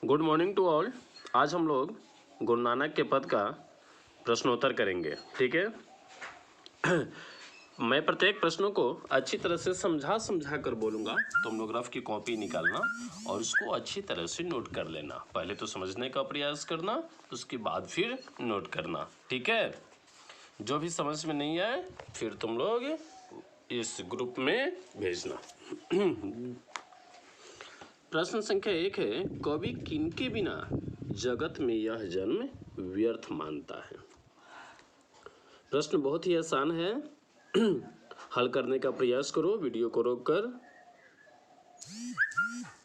Good morning to all. आज हम लोग गुरु नानक के पद का प्रश्नोत्तर करेंगे, ठीक है। मैं प्रत्येक प्रश्नों को अच्छी तरह से समझा कर बोलूँगा। तुम लोग रफ की कॉपी निकालना और उसको अच्छी तरह से नोट कर लेना। पहले तो समझने का प्रयास करना, उसके बाद फिर नोट करना, ठीक है। जो भी समझ में नहीं आए फिर तुम लोग इस ग्रुप में भेजना। प्रश्न संख्या 1 है, कवि किनके बिना जगत में यह जन्म व्यर्थ मानता है। प्रश्न बहुत ही आसान है। हल करने का प्रयास करो। वीडियो को रोककर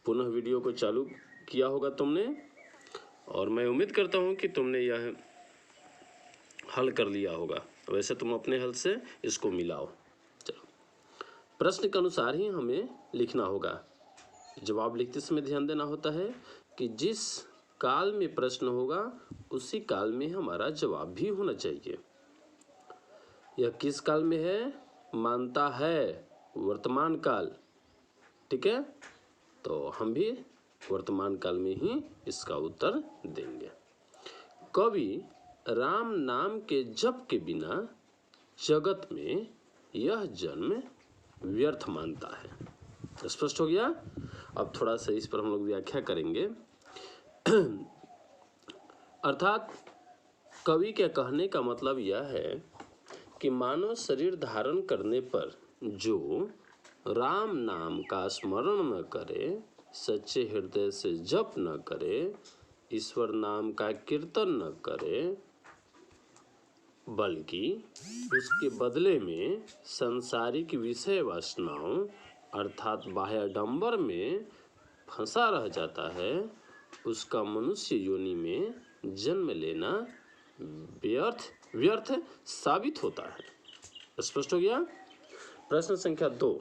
पुनः वीडियो को चालू किया होगा तुमने, और मैं उम्मीद करता हूं कि तुमने यह हल कर लिया होगा। वैसे तुम अपने हल से इसको मिलाओ। चलो, प्रश्न के अनुसार ही हमें लिखना होगा। जवाब लिखते समय ध्यान देना होता है कि जिस काल में प्रश्न होगा उसी काल में हमारा जवाब भी होना चाहिए। यह किस काल में है? मानता है वर्तमान काल, ठीक है। तो हम भी वर्तमान काल में ही इसका उत्तर देंगे। कवि राम नाम के जप के बिना जगत में यह जन्म व्यर्थ मानता है। स्पष्ट हो गया। अब थोड़ा सा इस पर हम लोग व्याख्या करेंगे। अर्थात कवि के कहने का मतलब यह है कि मानव शरीर धारण करने पर जो राम नाम का स्मरण न करे, सच्चे हृदय से जप न करे, ईश्वर नाम का कीर्तन न करे, बल्कि उसके बदले में सांसारिक विषय वासनाओं अर्थात बाह्याडंबर में फंसा रह जाता है, उसका मनुष्य योनि में जन्म लेना व्यर्थ साबित होता है। स्पष्ट हो गया। प्रश्न संख्या 2,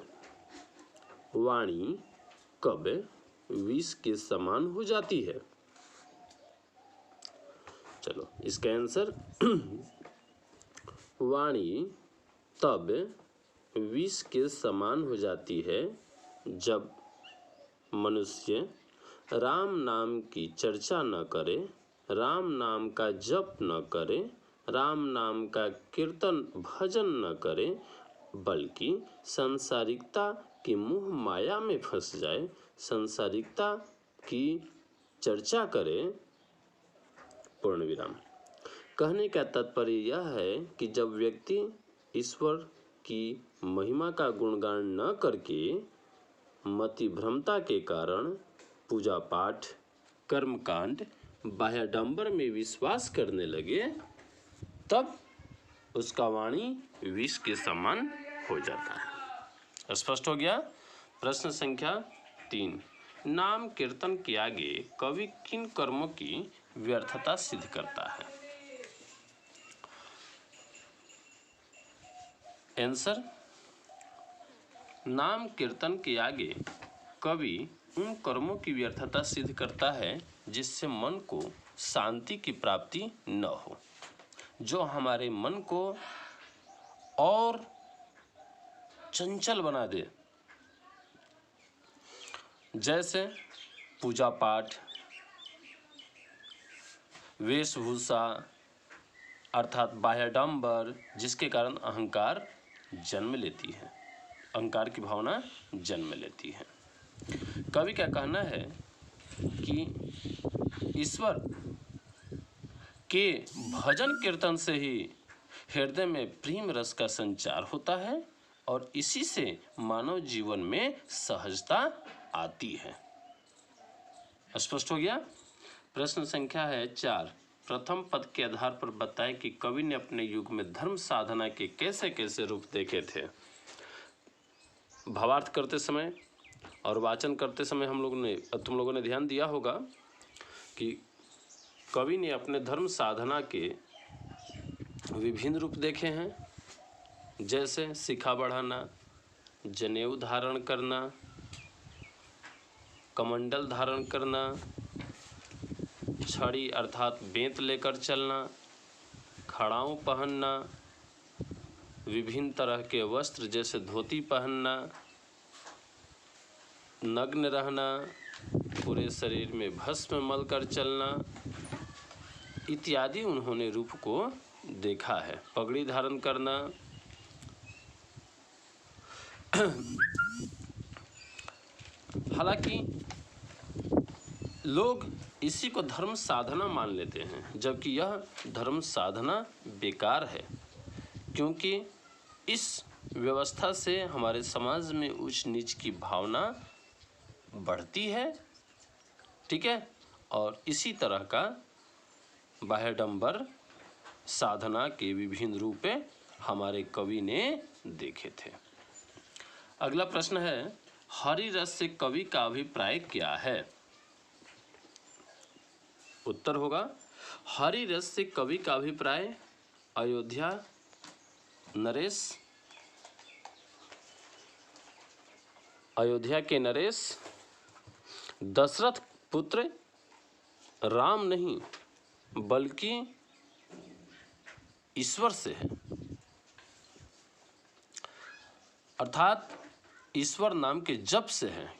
वाणी कब विष के समान हो जाती है? चलो, इसका आंसर वाणी तब विष के समान हो जाती है जब मनुष्य राम नाम की चर्चा न करे, राम नाम का जप न करे, राम नाम का कीर्तन भजन न करे, बल्कि सांसारिकता की मोह माया में फंस जाए, सांसारिकता की चर्चा करे। पूर्ण विराम। कहने का तात्पर्य यह है कि जब व्यक्ति ईश्वर की महिमा का गुणगान न करके मति भ्रमता के कारण पूजा पाठ, कर्मकांड, बाह्याडंबर में विश्वास करने लगे, तब उसका वाणी विष के समान हो जाता है। स्पष्ट हो गया। प्रश्न संख्या 3, नाम कीर्तन के आगे कवि किन कर्मों की व्यर्थता सिद्ध करता है? आंसर, नाम कीर्तन के आगे कवि उन कर्मों की व्यर्थता सिद्ध करता है जिससे मन को शांति की प्राप्ति न हो, जो हमारे मन को और चंचल बना दे। जैसे पूजा पाठ, वेशभूषा अर्थात बाह्याडंबर, जिसके कारण अहंकार जन्म लेती है, अहंकार की भावना जन्म लेती है। कवि का कहना है कि ईश्वर के भजन कीर्तन से ही हृदय में प्रेम रस का संचार होता है और इसी से मानव जीवन में सहजता आती है। स्पष्ट हो गया। प्रश्न संख्या है 4, प्रथम पद के आधार पर बताएं कि कवि ने अपने युग में धर्म साधना के कैसे कैसे रूप देखे थे। भावार्थ करते समय और वाचन करते समय तुम लोगों ने ध्यान दिया होगा कि कवि ने अपने धर्म साधना के विभिन्न रूप देखे हैं। जैसे शिखा बढ़ाना, जनेऊ धारण करना, कमंडल धारण करना, छड़ी अर्थात बेंत लेकर चलना, खड़ाऊ पहनना, विभिन्न तरह के वस्त्र जैसे धोती पहनना, नग्न रहना, पूरे शरीर में भस्म मल कर चलना इत्यादि उन्होंने रूप को देखा है। पगड़ी धारण करना, हालांकि लोग इसी को धर्म साधना मान लेते हैं, जबकि यह धर्म साधना बेकार है, क्योंकि इस व्यवस्था से हमारे समाज में ऊंच नीच की भावना बढ़ती है, ठीक है। और इसी तरह का बाह्यडंबर साधना के विभिन्न रूप हमारे कवि ने देखे थे। अगला प्रश्न है, हरि रस से कवि का अभिप्राय क्या है? उत्तर होगा, हरि रस से कवि का अभिप्राय अयोध्या नरेश, अयोध्या के नरेश दशरथ पुत्र राम नहीं बल्कि ईश्वर से है। अर्थात ईश्वर नाम के जप से है।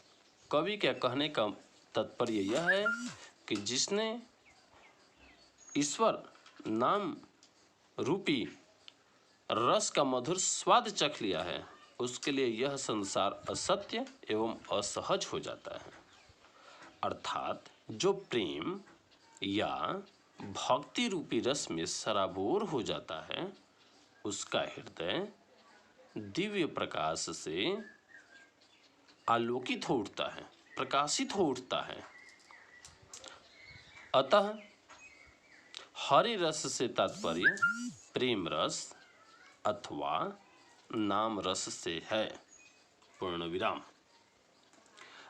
कवि के कहने का तात्पर्य यह है कि जिसने ईश्वर नाम रूपी रस का मधुर स्वाद चख लिया है, उसके लिए यह संसार असत्य एवं असहज हो जाता है। अर्थात जो प्रेम या भक्ति रूपी रस में सराबोर हो जाता है, उसका हृदय दिव्य प्रकाश से आलोकित हो उठता है, प्रकाशित हो उठता है। अतः हरि रस से तात्पर्य प्रेम रस अथवा नाम रस से है। पूर्ण विराम।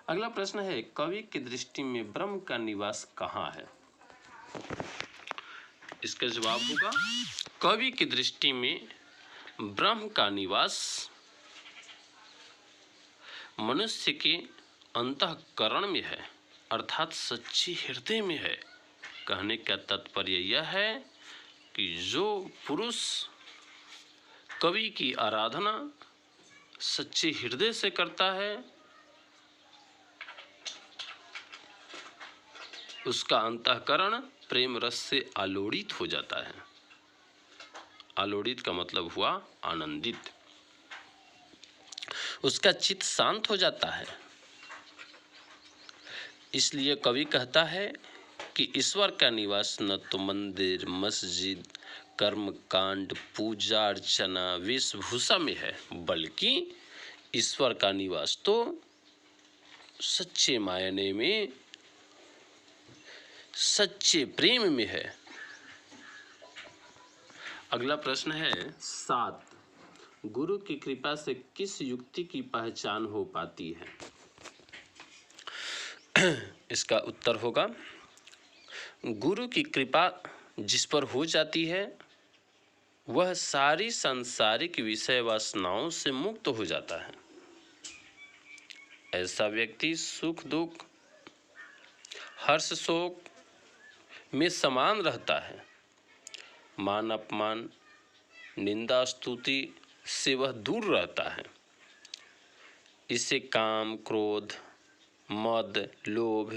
अगला प्रश्न है, कवि की दृष्टि में ब्रह्म का निवास कहाँ है? इसका जवाब होगा, कवि की दृष्टि में ब्रह्म का निवास मनुष्य के अंतःकरण में है, अर्थात सच्ची हृदय में है। कहने का तात्पर्य यह है कि जो पुरुष कवि की आराधना सच्चे हृदय से करता है, उसका अंतःकरण प्रेम रस से आलोड़ित हो जाता है। आलोड़ित का मतलब हुआ आनंदित। उसका चित्त शांत हो जाता है। इसलिए कवि कहता है कि ईश्वर का निवास न तो मंदिर, मस्जिद, कर्म कांड, पूजा अर्चना, वेशभूषा में है, बल्कि ईश्वर का निवास तो सच्चे मायने में सच्चे प्रेम में है। अगला प्रश्न है 7, गुरु की कृपा से किस युक्ति की पहचान हो पाती है? इसका उत्तर होगा, गुरु की कृपा जिस पर हो जाती है वह सारी सांसारिक विषय वासनाओं से मुक्त हो जाता है। ऐसा व्यक्ति सुख दुख, हर्ष शोक में समान रहता है। मान अपमान, निंदा स्तुति से वह दूर रहता है। इसे काम, क्रोध, मद, लोभ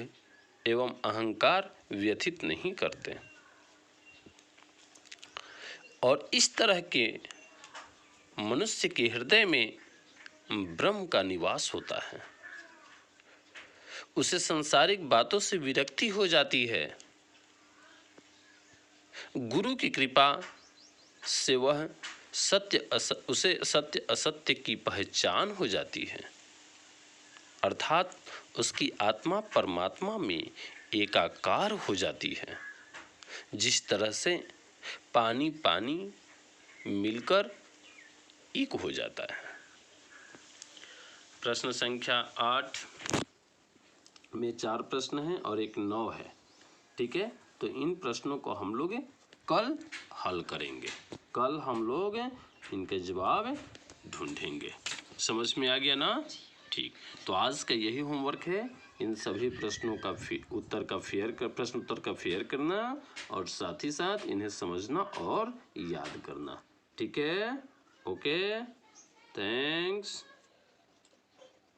एवं अहंकार व्यथित नहीं करते। और इस तरह के मनुष्य के हृदय में ब्रह्म का निवास होता है। उसे सांसारिक बातों से विरक्ति हो जाती है। गुरु की कृपा से वह उसे सत्य असत्य की पहचान हो जाती है, अर्थात उसकी आत्मा परमात्मा में एकाकार हो जाती है। जिस तरह से पानी पानी मिलकर एक हो जाता है। प्रश्न संख्या 8 में 4 प्रश्न हैं और एक 9 है, ठीक है। तो इन प्रश्नों को हम लोग कल हल करेंगे। कल हम लोग इनके जवाब ढूंढेंगे। समझ में आ गया ना? ठीक। तो आज का यही होमवर्क है, इन सभी प्रश्नों का प्रश्न उत्तर का फेयर करना और साथ ही साथ इन्हें समझना और याद करना। ठीक है? Okay, thanks.